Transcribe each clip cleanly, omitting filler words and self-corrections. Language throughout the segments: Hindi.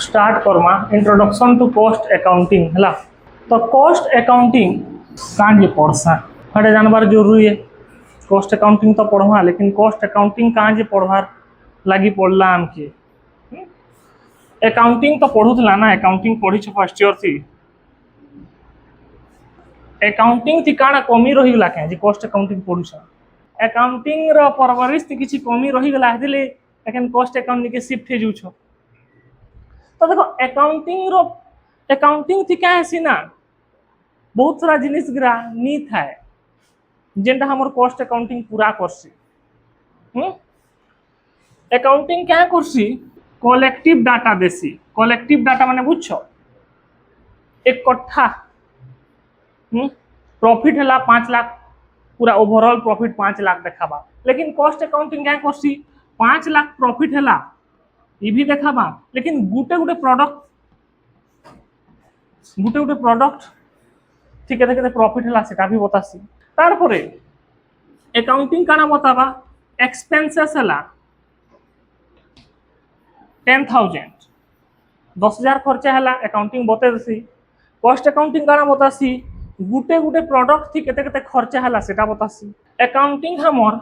स्टार्ट करमा इंट्रोडक्शन टू कॉस्ट अकाउंटिंग है। तो कॉस्ट अकाउंटिंग कहाँ जे पढ़सा हटे जानवर जरूरी है। कॉस्ट अकाउंटिंग तो पढ़वा लेकिन कॉस्ट अकाउंटिंग कहाँ जे पढ़वार लगी पड़ला आमके अकाउंटिंग तो पढ़ुला ना। अकाउंटिंग पढ़ी फर्स्ट ईयर थी। अकाउंटिंग थी काଣା कमी रहीगला क्या जे कॉस्ट अकाउंटिंग पढ़ुछ। अकाउंटिंग रो परवरिश थी किसी कमी रहीगला हेले लेकिन कॉस्ट अकाउंटिंग के शिफ्ट हे जुछ। तो देखो अकाउंटिंग थी क्या है ना बहुत सारा जिनिस गिरा नी था जेनटा हमर कॉस्ट अकाउंटिंग पूरा करसी। अकाउंटिंग क्या करसी कलेक्टिव डाटा देसी। कलेक्टिव डाटा माने बुझ एक कट्ठा प्रॉफिट है 5 लाख पूरा ओवरऑल प्रॉफिट 5 लाख देखाबा। लेकिन कॉस्ट अकाउंटिंग क्या करसी 5 लाख प्रॉफिट है ये भी देखाबा लेकिन गुटे गुटे प्रोडक्ट ठीक है प्रॉफिट है सेटा भी बतासी। तारपरे अकाउंटिंग काना बताबा एक्सपेंसेस है 10,000 10,000 खर्चा है अकाउंटिंग बते देसी। कॉस्ट अकाउंटिंग काना बतासी गुटे गुटे प्रोडक्ट थी केते केते खर्चा है सेटा बतासी। अकाउंटिंग हमर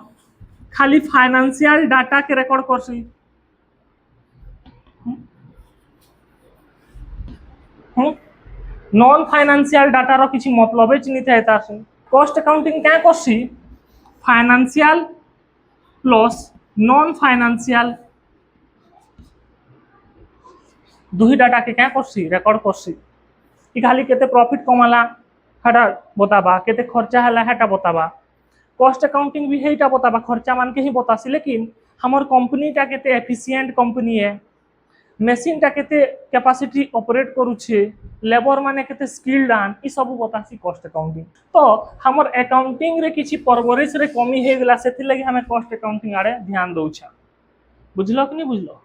खाली फाइनेंशियल डाटा के रिकॉर्ड करसी। नॉन फाइनेंशियल डाटा रो किसी मतलब नहीं था तार से। कॉस्ट अकाउंटिंग क्या करसी फाइनेंशियल प्लस नॉन फाइनेंशियल दुही डाटा के क्या करसी रिकॉर्ड करसी कि खाली केते प्रॉफिट कमाला हेटा बताबा केते खर्चा हला हेटा बताबा। कॉस्ट अकाउंटिंग भी हेटा बताबा खर्चा मान के ही बतासी। लेकिन हमर कंपनी टा केते एफिशिएंट कंपनी है मेसिन टा केते कैपेसिटी ऑपरेट करूछे लेबर माने केते स्किल्ड आन ई सब बतासी कॉस्ट अकाउंटिंग। तो हमर अकाउंटिंग रे किछि परवरिश रे कमी हे गेला सेति लगी हमें कॉस्ट अकाउंटिंग आड़े ध्यान दउछा। बुझलो कि नहीं बुझलो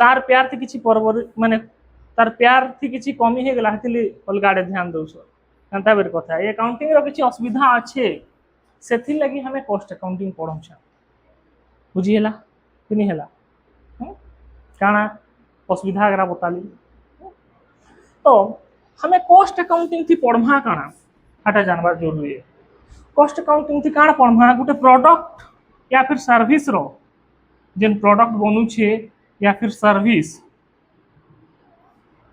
तार प्यार थी किछि परवरिश माने तार प्यार थी किछि कमी हे गेला हेतिली अलगा आड़े ध्यान दउछो एंता बेर कथा। ए अकाउंटिंग रो किछि असुविधा अच्छे सेति लगी हमें कॉस्ट अकाउंटिंग पढ़ौछा। बुझी ହେଲା कि नहीं ହେଲା काना असुविधा अगर बताली। तो हमें कॉस्ट अकाउंटिंग थी पढ़मा काना हटा जानवर जरूरी है। कॉस्ट अकाउंटिंग थी काना पढ़मा गोटे प्रोडक्ट या फिर सर्विस रो जेन प्रोडक्ट बनू छे या फिर सर्विस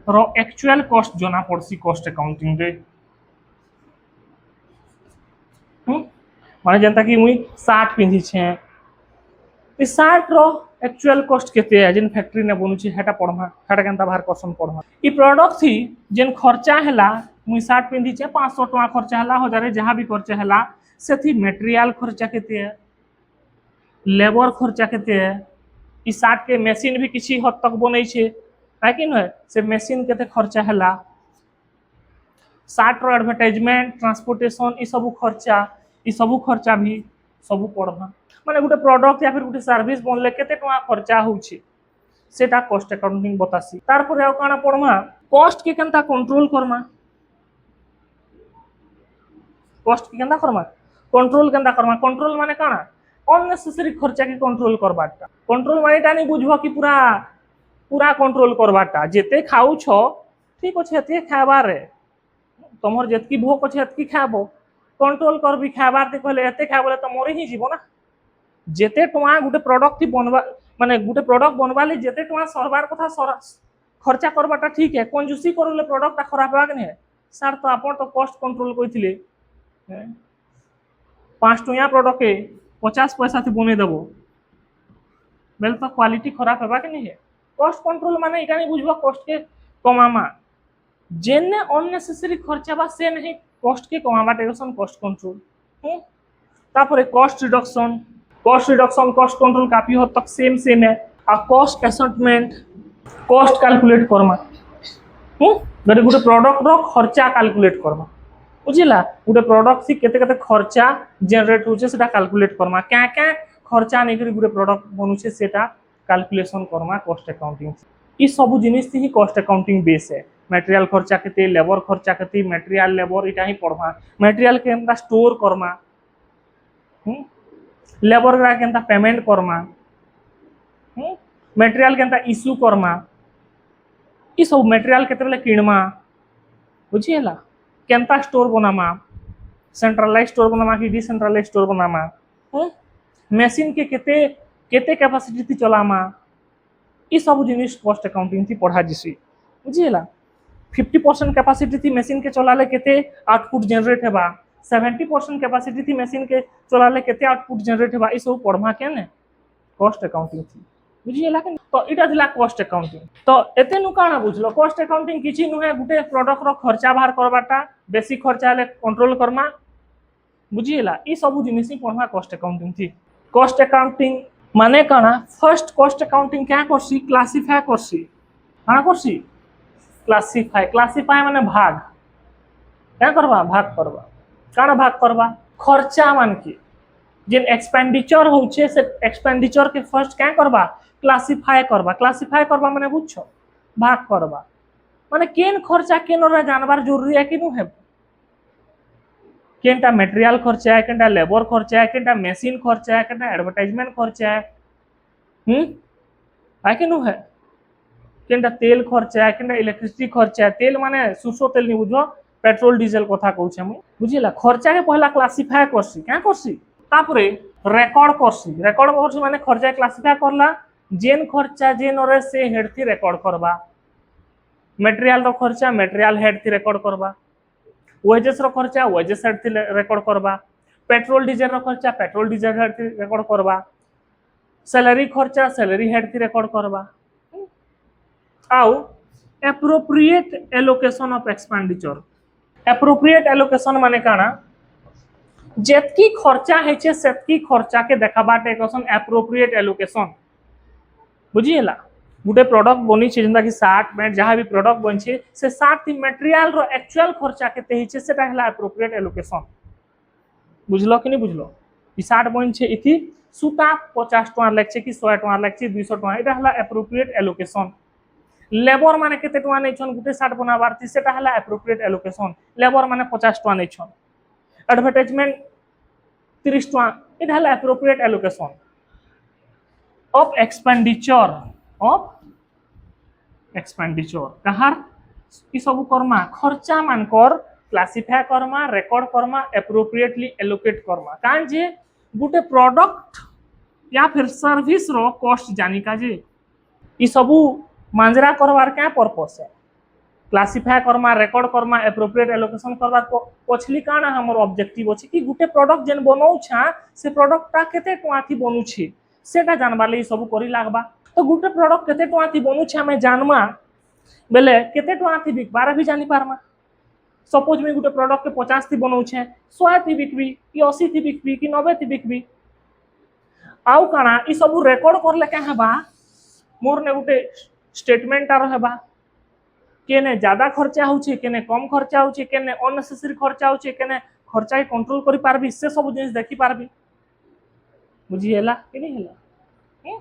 रो एक्चुअल कॉस्ट जना पड़सी कॉस्ट अकाउंटिंग रे। माने जनता कि मुई शर्ट पिंधी छे ई शर्ट रो एक्चुअल कॉस्ट केते है जेन फैक्ट्री ने बनू छे हेटा पढ़मा हेटा केनता बाहर क्वेश्चन पढ़मा। ई प्रोडक्ट थी जेन खर्चा हैला मुई शर्ट पिंधी छे 500 टका खर्चा हैला 1000 जहां भी खर्चा हैला सेथि मटेरियल खर्चा केते है लेबर खर्चा केते है ई शर्ट के मशीन भी किसी हद तक बनै छे है कि नहीं से मशीन केते खर्चा हैला शर्ट रो एडवर्टाइजमेंट ट्रांसपोर्टेशन ई सब खर्चा भी सब पढ़मा। माने गोटे प्रोडक्ट या फिर गोटे सर्विस बनले केते टका खर्चा होउछे सेटा कॉस्ट अकाउंटिंग बतासी। तार पर आउ काना पढ़मा कॉस्ट के केनता कंट्रोल करमा। कॉस्ट के केनता करमा कंट्रोल माने काना अननेसेसरी खर्चा के कंट्रोल करबाटा। कंट्रोल माने ता नहीं बुझबो कि पूरा कंट्रोल करबाटा जेते खाउ छ ठीक अछि एते खाबार रे तमर जेतकी भोक अछि एतकी खाबो कंट्रोल करबी खाबार ते कहले एते खाबले त मरि ही जीवो ना। जेते टका गोटे प्रोडक्ट थी बनवा माने गोटे प्रोडक्ट बनवाले जेते टका सरबार कथा खर्चा करबाटा ठीक है कंजूसी करले प्रोडक्ट खराब होगा नहीं है सर। तो आपण तो कॉस्ट कंट्रोल कइथिले 5 टका प्रोडक्ट के 50 पैसा थी बने देबो बेल तो क्वालिटी खराब होगा कि नहीं है। कॉस्ट कंट्रोल माने इका नहीं बुझबो कॉस्ट के कमामा जेने अननेसेसरी खर्चा बा से नहीं कॉस्ट के कमामा टेसन कॉस्ट कंट्रोल। तापर कॉस्ट रिडक्शन कॉस्ट कंट्रोल काफी हद तक सेम है। आ कॉस्ट असेसमेंट कॉस्ट कैलकुलेट करमा गरे गोटे प्रोडक्ट रो खर्चा कैलकुलेट करमा बुझिला गोटे प्रोडक्ट से केते केते खर्चा जनरेट होचे सेटा कैलकुलेट करमा क्या क्या खर्चा नै करी गोटे प्रोडक्ट बनुचे सेटा कैलकुलेशन करमा कॉस्ट अकाउंटिंग। ई सब जिनिस ही कॉस्ट अकाउंटिंग बेस है। मटेरियल खर्चा केते लेबर खर्चा केते मटेरियल लेबर इटा ही पढ़मा मटेरियल केनता स्टोर करमा लेबर ग्रा केनता पेमेंट करमा मटेरियल केनता इश्यू करमा ई सब मटेरियल केतेबेले किणमा बुझीला केनता स्टोर बनामा सेंट्रलाइज स्टोर बनामा कि डिसेंट्रलाइज स्टोर बनामा मशीन के केते केते कैपेसिटी थी चलामा ई सब जिनिस कॉस्ट अकाउंटिंग थी पढ़ा जिसी बुझीला 50% कैपेसिटी थी मशीन के चलाले केते आउटपुट जनरेट हेबा 70% कैपेसिटी थी मशीन के चलाले केते आउटपुट जनरेट हेबा ई सब पढ़मा केने कॉस्ट अकाउंटिंग थी बुझीला के तो इटा दिला कॉस्ट अकाउंटिंग तो एते नु काना बुझलो कॉस्ट अकाउंटिंग किछि नुहे गुटे प्रोडक्ट रो खर्चा बाहर करबाटा बेसी खर्चा ले कंट्रोल करमा बुझीला ई सब जिनिस पढ़मा कॉस्ट अकाउंटिंग थी कॉस्ट अकाउंटिंग माने काना फर्स्ट कॉस्ट अकाउंटिंग क्या करसी क्लासिफाई करसी काना करसी क्लासिफाई क्लासिफाई माने भाग क्या करबा भाग करबा काना भाग करबा खर्चा मान के जेन एक्सपेंडिचर होचे से एक्सपेंडिचर के फर्स्ट क्या करबा क्लासिफाई करबा माने बुझछो भाग करबा माने केन खर्चा केन रे जानबार जरूरी है कि नु है केनटा मटेरियल खर्चा है केनटा लेबर खर्चा है केनटा मशीन खर्चा है केनटा एडवर्टाइजमेंट खर्चा है है कि नु है केनटा तेल खर्चा है केनटा इलेक्ट्रिसिटी खर्चा है तेल माने सुसो तेल नहीं बुझो पेट्रोल डीजल कथा कहूँ हम बुझीला खर्चा के पहला क्लासिफाई करसी क्या करसी तापरे रेकॉर्ड करसी माने खर्चा क्लासिफाई करला जेन खर्चा जेन रे से हेड थी रेकॉर्ड करबा मटेरियल रो खर्चा मटेरियल हेड थी रेकॉर्ड करबा वेजेस रो खर्चा वेजेस हेड थी रेकॉर्ड करबा पेट्रोल डीजल रो खर्चा पेट्रोल डीजल हेड थी रेकॉर्ड करबा सैलरी खर्चा सैलरी हेड थी रेकॉर्ड करबा आउ appropriate allocation of expenditure appropriate allocation माने काना जेतकी खर्चा हेचे सेतकी खर्चा के देखाबाटे एकसन एप्रोप्रिएट एलोकेशन बुझीला गुटे प्रोडक्ट बनी छे जेंदा कि 60 में जहां भी प्रोडक्ट बनछे से 60 ती मटेरियल रो एक्चुअल खर्चा केते हेचे सेटा हला एप्रोप्रिएट एलोकेशन बुझलो कि नहीं बुझलो ई 60 बनछे इथि सूता 50 टका लागछे कि 100 टका लागछे 200 टका एटा हला एप्रोप्रिएट एलोकेशन लेबर माने केते टका नै छन गुटे 60 बनाबार थी सेटा हला एप्रोप्रिएट एलोकेशन लेबर माने 50 टका नै छन एडवर्टाइजमेंट 30 टका एटा हला एप्रोप्रिएट एलोकेशन ऑफ एक्सपेंडिचर कहार ई सब करमा खर्चा मानकर क्लासिफाई करमा रेकॉर्ड करमा एप्रोप्रिएटली एलोकेट करमा कान जे गुटे प्रोडक्ट या फिर सर्विस रो कॉस्ट जानी का जे ई सब मांजरा करवार क्या पर्पस है क्लासिफाई करमा रेकॉर्ड करमा एप्रोप्रिएट एलोकेशन करवार पछली काना हमर ऑब्जेक्टिव अछि कि गुटे प्रोडक्ट जेन बनौ छा से प्रोडक्ट ता केते टका थी बनू छी सेटा जानबा ले सब करी लागबा तो गुटे प्रोडक्ट केते टका थी बनू छा मैं जानमा बेले केते टका थी बिकबार भी जानी पारमा सपोज मैं गुटे प्रोडक्ट के 50 थी बनौ छे 100 थी बिकबी कि 80 थी बिकबी कि 90 थी बिकबी आउ काना ई सब रेकॉर्ड करले का हेबा मोर ने गुटे स्टेटमेंट आरो हेबा केने ज्यादा खर्चा होची केने कम खर्चा होची केने अननेसेसरी खर्चा होची केने खर्चा के कंट्रोल करि पारबी से सब जिनिस देखि पारबी बुझी हैला कि नहीं हैला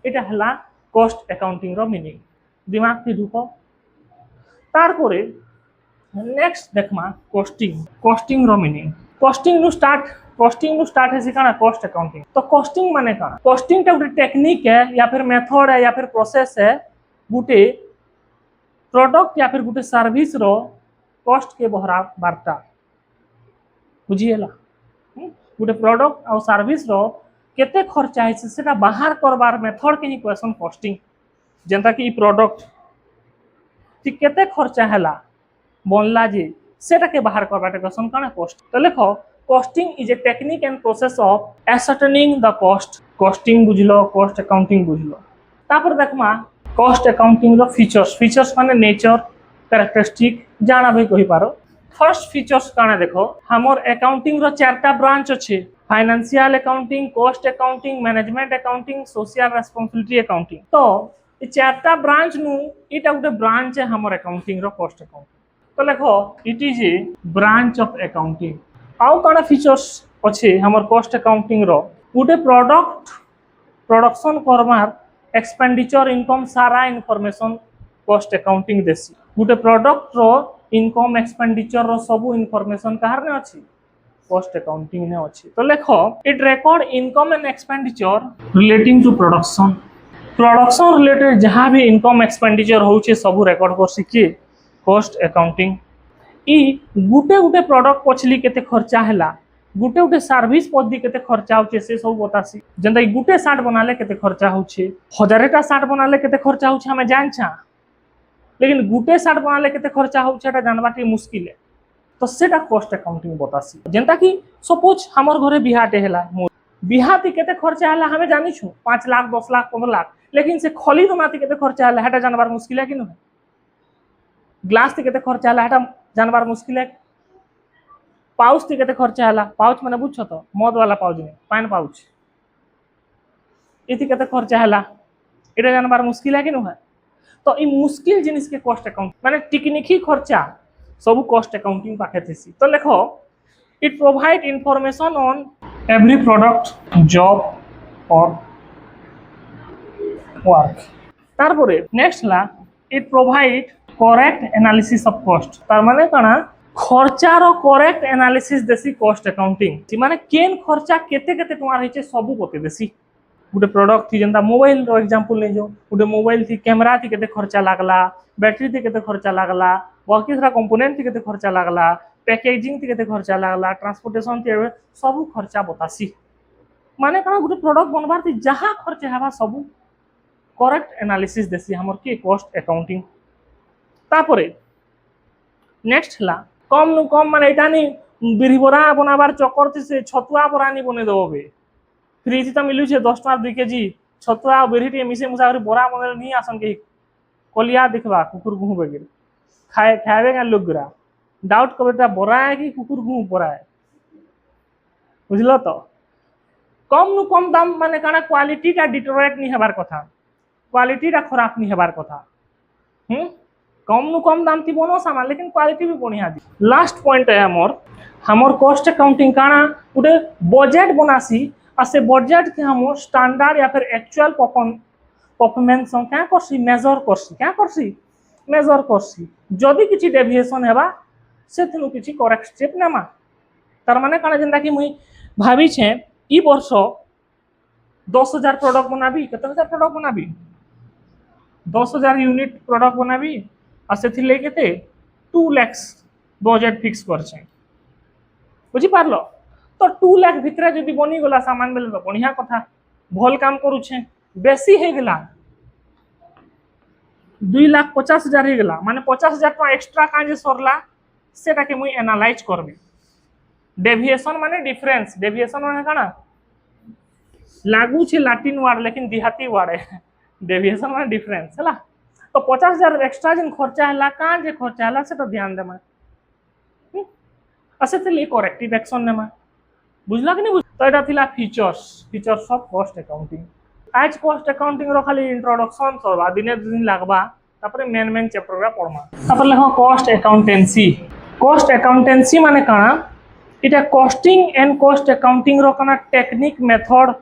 एटा हला कॉस्ट अकाउंटिंग रो मीनिंग दिमाग थी ढुको तार परे नेक्स्ट देखमा कॉस्टिंग रो मीनिंग कॉस्टिंग नु स्टार्ट है सिकाना कॉस्ट अकाउंटिंग तो कॉस्टिंग माने काना कॉस्टिंग टा गुटे टेक्निक है या फिर मेथड है या फिर प्रोसेस है गुटे प्रोडक्ट या फिर गुटे सर्विस रो कॉस्ट के बहरा बार्ता बुझिएला गुटे प्रोडक्ट और सर्विस रो केते खर्चा है सेटा बाहर करबार मेथड के ही क्वेश्चन कॉस्टिंग जेंता कि प्रोडक्ट ती केते खर्चा हैला बनला जे सेटा के बाहर करबाटे क्वेश्चन काना कॉस्ट तो देखो costing is a technique and process of ascertaining the cost costing बुझलो कॉस्ट अकाउंटिंग बुझलो तापर देखमा कॉस्ट अकाउंटिंग रो फीचर्स माने नेचर कैरेक्टरिस्टिक जाना भी कहि पारो फर्स्ट फीचर्स काना देखो हमर अकाउंटिंग रो चारटा ब्रांच अछि financial accounting cost accounting management accounting social responsibility accounting तो ये चारटा ब्रांच नु इटा गुटे ब्रांच है हमर अकाउंटिंग रो कॉस्ट अकाउंटिंग तो देखो it is a branch of accounting आउ काना फीचर्स अछि हमर कॉस्ट अकाउंटिंग रो गुटे प्रोडक्शन करमार एक्सपेंडिचर इनकम सारा इनफॉरमेशन कॉस्ट अकाउंटिंग देसी गुटे प्रोडक्ट रो इनकम एक्सपेंडिचर रो सब इनफॉरमेशन कहार ने अछि कॉस्ट अकाउंटिंग ने अछि तो देखो it record income and expenditure relating to production production related जहाँ भी इनकम एक्सपेंडिचर होचे सब रेकर्ड करसी किए कॉस्ट अकाउंटिंग। ई गुटे गुटे प्रोडक्ट पछली केते खर्चा हैला, गुटे गुटे सर्विस पद्धि केते खर्चा होचे से सब बतासी। जेंता ई गुटे सार्ट बनाले केते खर्चा होचे, हजारेटा सार्ट बनाले केते खर्चा होचे हमें जानछा, लेकिन गुटे सार्ट बनाले केते खर्चा होचे एटा जानबाटी मुश्किल है। तो सेटा कॉस्ट अकाउंटिंग बतासी। जेंता कि सपोज हमर घरे बिहाटे हैला, बिहाती केते खर्चा हैला हमें जानी छु 5 लाख 10 लाख 15 लाख, लेकिन से खली बनाती केते खर्चा हैला हेटा जानबार मुश्किल है कि नहीं। ग्लास ती केते खर्चा हैला हेटा जानबार मुश्किल है। पाउच ती केते खर्चा हैला, पाउच माने बुझछ तो मद वाला पाउच नहीं, पान पाउच इति केते खर्चा हैला एटा जानबार मुश्किल है कि नहीं। तो ई मुश्किल जिनिस के कॉस्ट अकाउंट माने टेक्निकी खर्चा सब कॉस्ट अकाउंटिंग पाखे थेसी। तो देखो it provide information on every product job और वर्क। तारपरे नेक्स्ट ला it provide correct analysis of cost. तार माने काना खर्चार करेक्ट एनालिसिस देसी कॉस्ट अकाउंटिंग माने केन खर्चा केते केते टका रहिचे सब बते देसी। गोटे प्रोडक्ट थी जेंता मोबाइल रो एग्जांपल ले जो, गोटे मोबाइल थी कैमरा थी केते खर्चा लागला, बैटरी थी केते खर्चा लागला, बाकी सारा कंपोनेंट थी केते खर्चा लागला, पैकेजिंग थी केते खर्चा लागला, ट्रांसपोर्टेशन थी सब खर्चा बतासी। माने काना गोटे प्रोडक्ट बनबार थी जहां खर्चा हेबा सब करेक्ट एनालिसिस देसी हमर के कॉस्ट अकाउंटिंग। तापरे नेक्स्ट हला कम नु कम माने एटा नि बिरी बरा बनाबार चक्कर थी से छतुआ बरा नि बने देबो बे। फ्रिज तो मिलू छे 10 टका 2 केजी छतुआ बेरी टे मिसे मुसा बरा बने नहीं आसन के कलिया देखबा कुकुर गुहू बगे खाए खावे का लोग गुरा डाउट कबेटा बरा है कि कुकुर गुहू बरा है बुझलो। तो कम नु कम दाम माने काना क्वालिटी टा डिटोरेट नहीं हेबार कथा, क्वालिटी टा खराब नहीं हेबार कथा। कम नु कम दाम थी बनो सामान लेकिन क्वालिटी भी बढ़िया दी। लास्ट पॉइंट है हमर कॉस्ट अकाउंटिंग काना उडे बजट बनासी आ से बजट के हम स्टैंडर्ड या फिर एक्चुअल परफॉर्मेंस क्या करसी मेजर करसी, क्या करसी मेजर करसी। जदि किछि डेविएशन हेबा से थनु किछि करेक्ट स्टेप नेमा। तार माने काना जेंता कि मुई भाबी छे ई वर्ष 10,000 प्रोडक्ट बनाबी, केते हजार प्रोडक्ट बनाबी 10,000 यूनिट प्रोडक्ट बनाबी आ सेथि ले केते 2 लाख बजट फिक्स करछे बुझी पारलो। तो 2 लाख भितरे जदि बनी गला सामान बेले तो बढ़िया कथा, भल काम करूछे। बेसी हे गेला 2,50,000 हे गेला माने 50,000 टका एक्स्ट्रा काजे सरला सेटा के मुई एनालाइज करबी। डेविएशन माने डिफरेंस, डेविएशन माने काना लागू छे लैटिन वर्ड लेकिन देहाती वर्ड है डेविएशन माने डिफरेंस हला। तो 50,000 एक्स्ट्रा जिन खर्चा हला का जे खर्चा हला से तो ध्यान देमा असे ते ले करेक्टिव एक्शन नेमा बुझला कि नहीं। तो एटा थिला फीचर्स ऑफ कॉस्ट अकाउंटिंग। आज कॉस्ट अकाउंटिंग रो खाली इंट्रोडक्शन सरबा दिने दिन लागबा तापरे मेन चैप्टर रा पढमा। तापर लेखो कॉस्ट अकाउंटेंसी। कॉस्ट अकाउंटेंसी माने काना इटा कॉस्टिंग एंड कॉस्ट अकाउंटिंग रो काना टेक्निक मेथड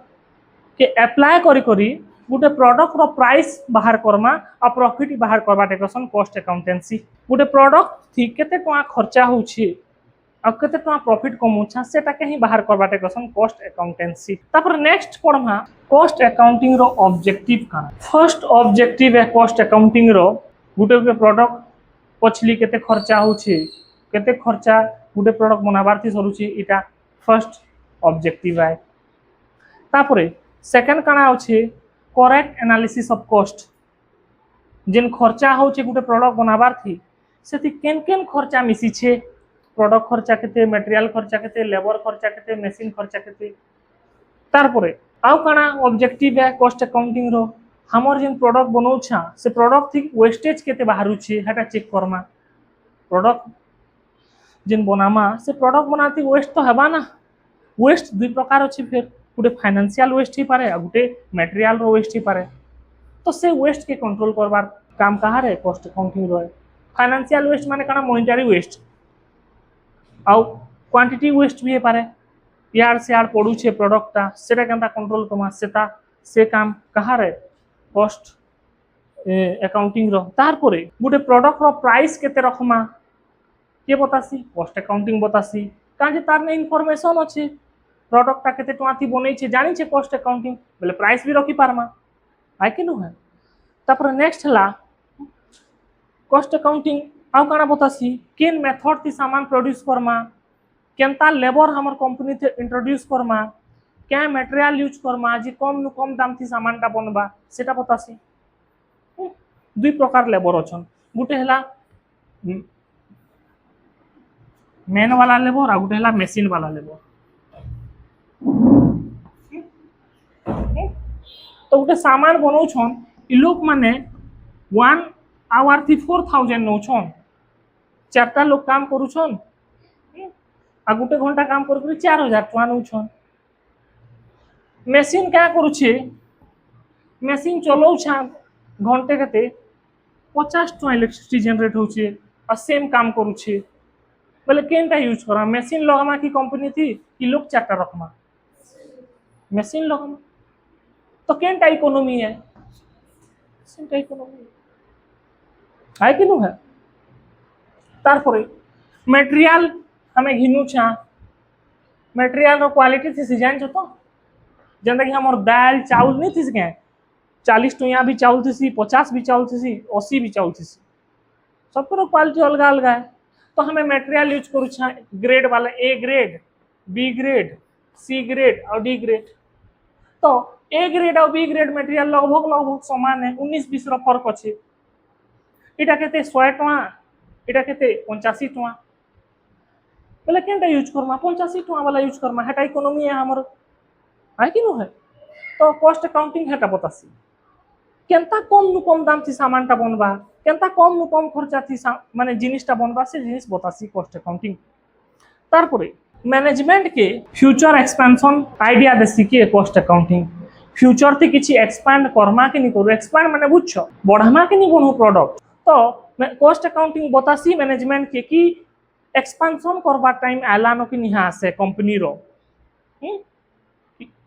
के अप्लाई करी करी गोटे प्रोडक्ट रो प्राइस बाहर करमा आ प्रॉफिट बाहर करबा टेकसन कॉस्ट अकाउंटेंसी। गोटे प्रोडक्ट थी केते टका खर्चा होछि आ केते टका प्रॉफिट कमौछा सेटा के ही बाहर करबा टेकसन कॉस्ट अकाउंटेंसी। तापर नेक्स्ट पढमा कॉस्ट अकाउंटिंग रो ऑब्जेक्टिव काना। फर्स्ट ऑब्जेक्टिव है कॉस्ट अकाउंटिंग रो गोटे गोटे प्रोडक्ट पछली केते खर्चा होछि, केते खर्चा गोटे प्रोडक्ट बनाबार थी सरुछि, इटा फर्स्ट ऑब्जेक्टिव है। तापरे सेकंड काना होछि करेक्ट एनालिसिस ऑफ कॉस्ट। जिन खर्चा होछि गोटे प्रोडक्ट बनाबार थी सेति केन केन खर्चा मिसी छे, प्रोडक्ट खर्चा केते, मटेरियल खर्चा केते, लेबर खर्चा केते, मशीन खर्चा केते। तारपरे आउ काना ऑब्जेक्टिव है कॉस्ट अकाउंटिंग रो हमर जिन प्रोडक्ट बनौछा से प्रोडक्ट थी वेस्टेज केते बाहरु छे हेटा चेक करमा। प्रोडक्ट जिन बनामा से प्रोडक्ट बनाती वेस्ट तो हेबा ना, वेस्ट दुई प्रकार अछि फिर गोटे फाइनेंशियल वेस्ट ही पारे आ गोटे मटेरियल रो वेस्ट ही पारे। तो से वेस्ट के कंट्रोल करबार काम कहार है कॉस्ट अकाउंटिंग रो। फाइनेंशियल वेस्ट माने काना मॉनेटरी वेस्ट आउ क्वांटिटी वेस्ट भी है पारे, यार से यार पड़ू छे प्रोडक्टटा सेटा केनता कंट्रोल कमा सेटा से काम कहार है कॉस्ट अकाउंटिंग रो। तारपरे गोटे प्रोडक्ट रो प्राइस केते रखमा के बतासी कॉस्ट अकाउंटिंग बतासी काजे तार ने इनफॉरमेशन अछि प्रोडक्टटा केते टका थी बनै छे जानि छे कॉस्ट अकाउंटिंग बेले प्राइस भी रखी पारमा। है कि नुहे तापर नेक्स्ट हला कॉस्ट अकाउंटिंग आउ काना बतासी केन मेथड थी सामान प्रोड्यूस करमा केनता लेबर हमर कंपनी थे इंट्रोड्यूस करमा क्या मटेरियल यूज करमा जी कम नु कम दाम थी सामान टा बनबा सेटा बतासी दुई प्रकार लेबर अछन गुटे हला मेन वाला लेबर आ गुटे हला मशीन वाला लेबर तो गोटे सामान बनाऊन इ लोग माने 1 आवर थी 4000 नौछन चारटा लोग काम करूछन आ गोटे घंटा काम कर 4000 टका नौछन मेसीन क्या करुछे मेसीन चलाऊ घंटे के 50 टका इलेक्ट्रिसिटी जनरेट होचे और सेम काम करुछे बोले केनटा यूज करा मेसीन लगामा की कंपनी थी कि लोग चारटा रखमा मेसीन लगामा तो केनटा इकोनॉमी है सेंटा इकोनॉमी है कि नु है तारपरे मटेरियल हमें घिनु छा मटेरियल रो क्वालिटी थी जान छ तो जेंदा कि हमर दाल चावल नहीं थी के 40 टका भी चावल थी 50 भी चावल थी 80 भी चावल थी सबको क्वालिटी अलग अलग है तो हमें मटेरियल यूज करू छा ग्रेड वाला A grade B grade C grade और डी ग्रेड तो ए ग्रेड और बी ग्रेड मटेरियल लगभग लगभग समान है 19-20 रो फर्क अच्छे इटा केते 100 टका इटा केते 85 टका बोले केनटा यूज करमा 85 टका वाला यूज करमा हेटा इकोनॉमी है हमर है कि नो है तो कॉस्ट अकाउंटिंग हेटा बतासी केनता कम नु कम दाम थी सामान टा बनबा केनता कम नु कम खर्चा थी माने जिनिसटा बनबा से जिनिस बतासी कॉस्ट अकाउंटिंग तारपरे मैनेजमेंट के फ्यूचर एक्सपेंशन आइडिया देसी के कॉस्ट अकाउंटिंग फ्यूचर थी किछि एक्सपांड करमा के नि करू एक्सपांड माने बुझछो बढ़ामा के नि बनो प्रोडक्ट तो कॉस्ट अकाउंटिंग बतासी मैनेजमेंट के कि एक्सपेंशन करबा टाइम आलानो कि निहा से कंपनी रो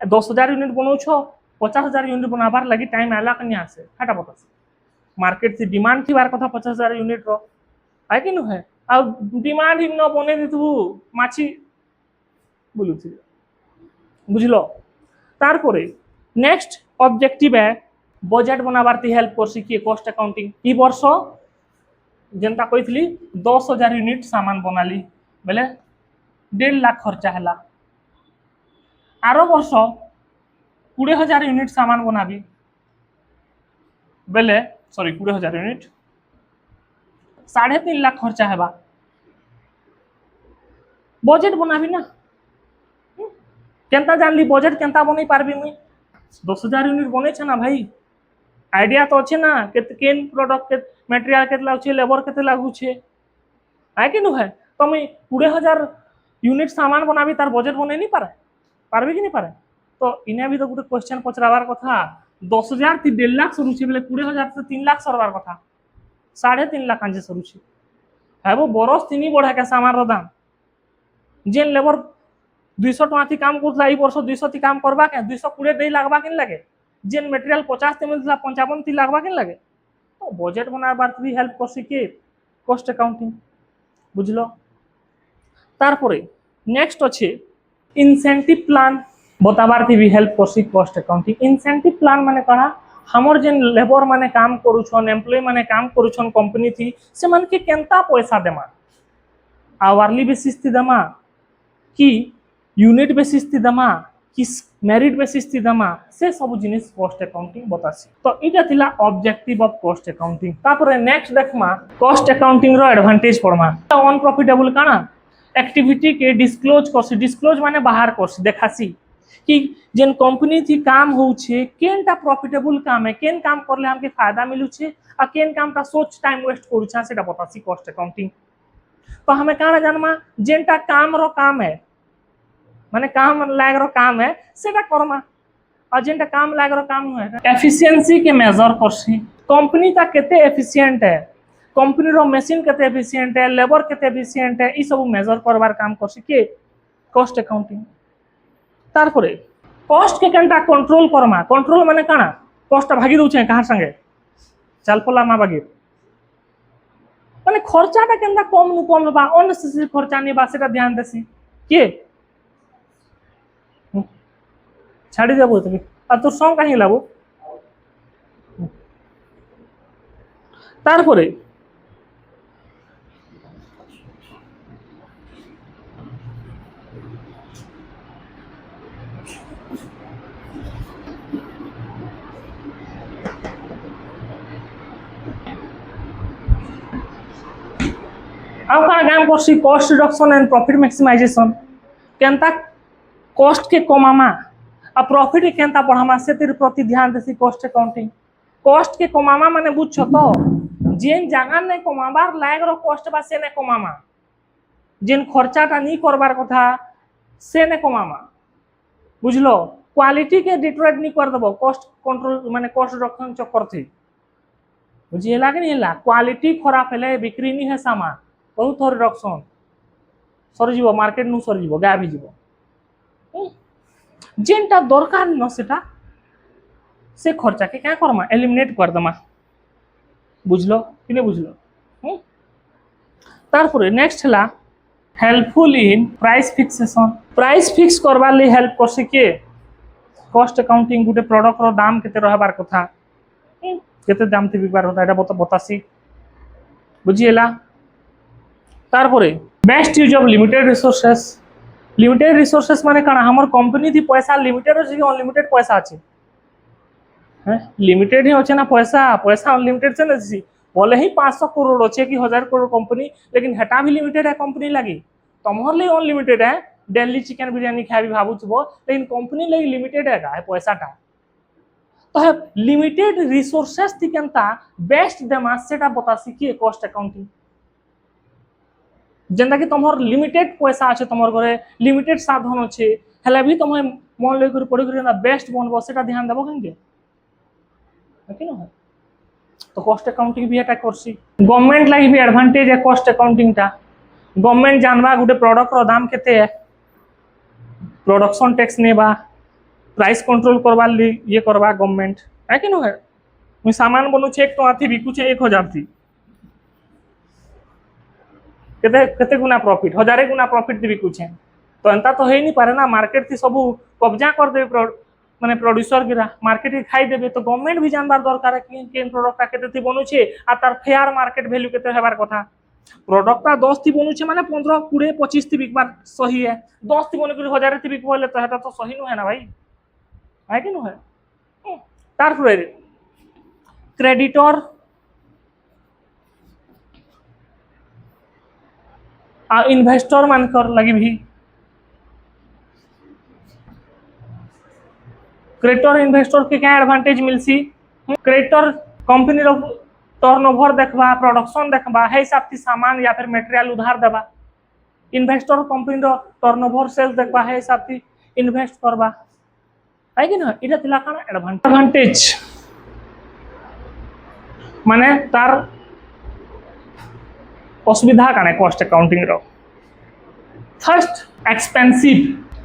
10,000 यूनिट बनाऊ छो 50,000 यूनिट बनाबार लगी टाइम आला के निहा से हटा बतासी मार्केट से डिमांड थी बार कथा 50,000 यूनिट रो है कि नु है आ डिमांड ही न बने दितु माछी बोलुथि बुझलो तारपरे नेक्स्ट ऑब्जेक्टिव है बजट बनाबार थी हेल्प करसी कि कॉस्ट अकाउंटिंग ई वर्ष जनता कही 10,000 यूनिट सामान बनाली बेले 1.5 लाख खर्चा है आरो वर्ष 20,000 यूनिट सामान बनाबी बेले सॉरी 20,000 यूनिट 3.5 लाख खर्चा है बजट बनाबी ना केनता जानली बजट केनता बनै पारबी मुई 10,000 यूनिट बने छे ना भाई आइडिया तो अच्छे ना केन प्रोडक्ट के मटेरियल केते लागु लेबर केते लागु छे है कि नु है तो मैं 20,000 यूनिट सामान बनाबी तार बजट बने नहीं पारे पारबी कि नहीं पारे तो इने भी तो गोटे क्वेश्चन पचराबार कथा 10,000 थी 1.5 लाख सरुचे बेले 20,000 से 3 लाख सरबार कथा 3.5 लाख आंजे सरुचे है वो बरस तीनी बढ़ा के सामान रो दाम जेन लेबर 200 टका थी काम करथला ई वर्ष 200 थी काम करबा के 220 दे लागबा कि लगे जेन मटेरियल 50 ते मिलथला 55 थी लागबा कि लगे तो बजट बनाबार भी हेल्प करसी के कॉस्ट अकाउंटिंग बुझलो तारपरे नेक्स्ट अच्छे इंसेंटिव प्लान बताबार भी हेल्प करसी कॉस्ट अकाउंटिंग इंसेंटिव प्लान माने कणा हमर जेन लेबर माने काम करूछन एम्प्लॉय माने काम करूछन कंपनी थी से मन के केनता पैसा देमा आवरली बेसिस थी देमा कि यूनिट बेसिस थी देमा कि मेरिट बेसिस थी देमा से सब जिनिस कॉस्ट अकाउंटिंग बतासी तो इटा थिला ऑब्जेक्टिव ऑफ कॉस्ट अकाउंटिंग तापर नेक्स्ट देखमा कॉस्ट अकाउंटिंग रो एडवांटेज पड़मा तो अनप्रॉफिटेबल काना एक्टिविटी के डिस्क्लोज माने बाहर करसी देखासी कि जेन कंपनी थी काम होउछे केनटा प्रॉफिटेबल काम है केन काम करले हमके फायदा मिलुछे आ केन कामटा सोच टाइम वेस्ट करूछा सेटा बतासी कॉस्ट अकाउंटिंग तो हमें काना जानमा जेनटा काम रो काम है माने काम लाग रो काम है सेटा करमा और जेनटा काम लाग रो काम है एफिशिएंसी के मेजर करसी कंपनी ता केते एफिशिएंट है कंपनी रो मशीन केते एफिशिएंट है लेबर केते एफिशिएंट है ई सब मेजर करबार काम करसी के कॉस्ट अकाउंटिंग तारपरे कॉस्ट के केनटा कंट्रोल करमा कंट्रोल माने काना कॉस्ट भागी दउछे कहां संगे चल पला मा भागी माने खर्चाटा केनटा कम नु कम बा अननेसेसरी खर्चा नहीं बा सेटा ध्यान देसी के छाड़ी देबो तबे आ तो सॉन्ग कहीं लाबो তারপরে ଆଉ କାଣା କାମ করছি cost reduction and profit maximisation কেনতা কস্ট के कमामा आ प्रॉफिट के केनता बढ़ामा से तिर प्रति ध्यान देसी कॉस्ट अकाउंटिंग कॉस्ट के कमामा माने बुझ तो जेन जगह नहीं कमाबार लायक रो कॉस्ट बा से ने कमामा जेन खर्चाटा नहीं करबार कथा से ने कमामा बुझलो क्वालिटी के डिटरेट नहीं कर देबो कॉस्ट कंट्रोल माने कॉस्ट रिडक्शन चक्कर थी बुझिएला कि नहीं ହେଲା क्वालिटी खराब हेले बिक्री नहीं है सामान बहुत थोर रिडक्शन सरीजीव मार्केट नु सरीजीव गायब ही जीव जेनटा दरकार न सेटा से खर्चा के क्या करमा एलिमिनेट कर दमा बुझलो कि नहीं बुझलो तारपरे नेक्स्ट हला helpful in price fixation price fix करबार लिए हेल्प कर सके कॉस्ट अकाउंटिंग गुटे प्रोडक्ट रो दाम केते रहबार कथा केते दाम थी बिकबार होता एटा बतासी बुझिएला तारपरे best use of limited resources माने काना हमर कंपनी थी पैसा लिमिटेड अछि कि अनलिमिटेड पैसा अछि हैं लिमिटेड ही अछि ना पैसा पैसा अनलिमिटेड से नहीं बोले ही 500 करोड़ अच्छे कि 1000 करोड़ कंपनी लेकिन हेटा भी लिमिटेड है कंपनी लगी तुमहर लिए अनलिमिटेड है डेली चिकन बिरयानी खाबी भाबुथबो लेकिन कंपनी लगी लिमिटेड है का पैसाटा तो है लिमिटेड रिसोर्सेस थी केनता बेस्ट देमा सेटा बतासी कि कॉस्ट अकाउंटिंग जेनता कि तुमर लिमिटेड पैसा अच्छे तुमर घरे लिमिटेड साधन अच्छे हेले भी तुम मन लेकर पढ़ी कर बेस्ट बनबो सेटा ध्यान देबो केनके है ना तो कॉस्ट अकाउंटिंग भी एटा करसी गवर्नमेंट लागि भी एडवांटेज है कॉस्ट अकाउंटिंग टा गवर्नमेंट जानबा गुटे प्रोडक्ट रो दाम केते है प्रोडक्शन टैक्स नेबा प्राइस कंट्रोल करबा लिए ये करबा गवर्नमेंट है कि न है मुई सामान बनु छे 1 टका थी बिकु छे 1000 थी केते केते गुना प्रॉफिट 1000 गुना प्रॉफिट थी बिकु छे तो एंता तो है नहीं पारे ना मार्केट थी सब कब्जा कर देबे माने प्रोड्यूसर गिरा मार्केट के खाई देबे तो गवर्नमेंट भी जानबार दरकार है कि केन प्रोडक्ट केते थी बनु छे आ तार फेयर मार्केट वैल्यू केते हेबार कथा प्रोडक्ट ता 10 थी बनु छे माने 15 20 25 थी बिकबार सही है 10 थी बनु कर 1000 थी बिकबले तो हेटा तो सही न है ना भाई है कि न है तार क्रेडिटर आ इन्वेस्टर मानकर लगी भी क्रेडिटर इन्वेस्टर के क्या एडवांटेज मिलसी क्रेडिटर कंपनी रो टर्नओवर देखबा प्रोडक्शन देखबा है हिसाब से सामान या फिर मटेरियल उधार देबा इन्वेस्टर कंपनी रो टर्नओवर सेल्स देखबा है हिसाब से इन्वेस्ट करबा है कि ना इटा तिला काना एडवांटेज माने तार असुविधा काने cost accounting row first expensive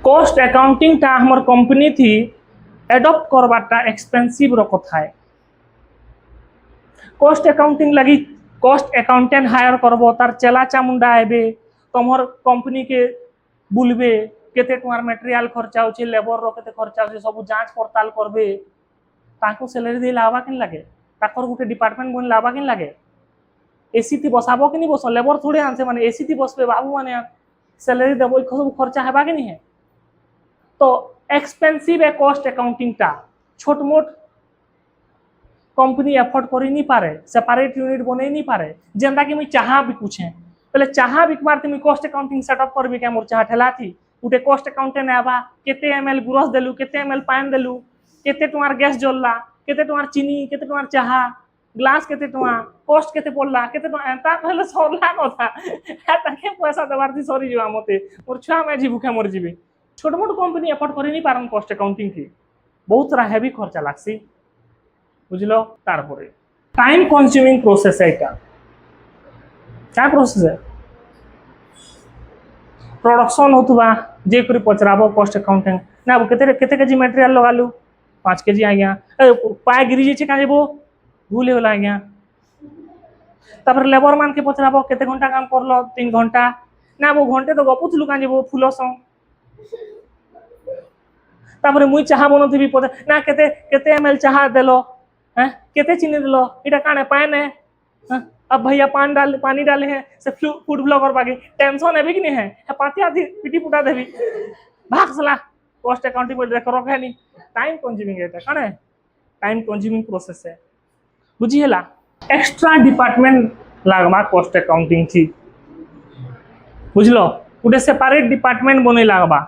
cost accounting ता हमर कंपनी थी एडॉप्ट करबाटा एक्सपेंसिव रो कथा है कॉस्ट अकाउंटिंग लगी कॉस्ट अकाउंटेंट हायर करबो तार चला चामुंडा आबे तमहर कंपनी के बुलबे केते तुम्हार मटेरियल खर्चा होचे लेबर रो केते खर्चा होचे सब जांच पड़ताल करबे ताको सैलरी दे लावा किन लागे ताकर गुटे डिपार्टमेंट बन लावा किन लागे एसी थी बसाबो कि नहीं बस लेबर थोड़े आनसे माने एसी थी बसबे बाबू माने सैलरी देबो सब खर्चा हेबा कि नहीं है तो एक्सपेंसिव है कॉस्ट अकाउंटिंग टा छोट मोट कंपनी एफोर्ड करी नहीं पारे सेपरेट यूनिट बने नहीं पारे जेंदा कि मैं चाहा बिकु छे पहले चाहा बिकबार तुम कॉस्ट अकाउंटिंग सेटअप करबी के मोर चाहा ठेला थी उटे कॉस्ट अकाउंटेंट आबा केते एमएल गुरस देलु केते एमएल पानी देलु केते तुम्हार गैस जलला केते तुम्हार चीनी केते तुम्हार चाहा ग्लास केते तुम्हार कॉस्ट केते पड़ला केते तो एंता पहले सरला कथा ताके पैसा देबार थी सरी जीवा मते मोर छुआ में जी भूखे मर जीबे छोट मोट कंपनी एफोर्ड करी नहीं पारन कॉस्ट अकाउंटिंग की बहुत सारा हेवी खर्चा लागसी बुझलो तारपरे टाइम कंज्यूमिंग प्रोसेस है एटा क्या प्रोसेस है प्रोडक्शन होतबा जे करी पचराबो कॉस्ट अकाउंटिंग ना केते केते केजी मटेरियल लगालु 5 केजी आ गया पाए गिरी जे का जेबो भूल होला आ गया तापर लेबर मान के पचराबो केते घंटा काम करलो 3 घंटा ना वो घंटे तो गपुथलु का जेबो फुलो सं तापर मुई चाहा बनथबी ना केते केते एमएल चाहा देलो हैं केते चीनी देलो इटा काने पाए ने हाँ, अब भैया पानी डाले हैं से फूड ब्लॉगर बाकी टेंशन है भी कि नहीं है पाती आती पिटी पुटा देवी भाग सला कॉस्ट अकाउंटिंग में देखो रखे नहीं टाइम कंज्यूमिंग है कौन है टाइम कंज्यूमिंग प्रोसेस है बुझीला एक्स्ट्रा डिपार्टमेंट लागमा कॉस्ट अकाउंटिंग थी बुझलो गोटे सेपारेट डिपार्टमेंट बने लागबा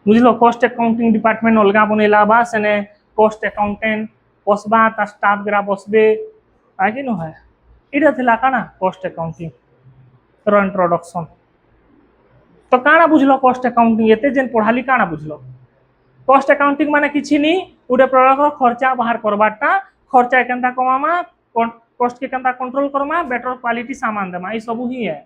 बुझलो कॉस्ट अकाउंटिंग डिपार्टमेंट अलगा बने लागबा सेने कॉस्ट अकाउंटेंट बसबा ता स्टाफ गरा बसबे आगे न है इटा थिला काना कॉस्ट अकाउंटिंग रो इंट्रोडक्शन तो काना बुझलो कॉस्ट अकाउंटिंग एते जेन पढ़ाली काना बुझलो कॉस्ट अकाउंटिंग माने किछि नी उडे प्रोडक्ट रो खर्चा बाहर करबाटा खर्चा केनता कमामा कॉस्ट के केनता कंट्रोल करमा बेटर क्वालिटी सामान देमा ई सब ही है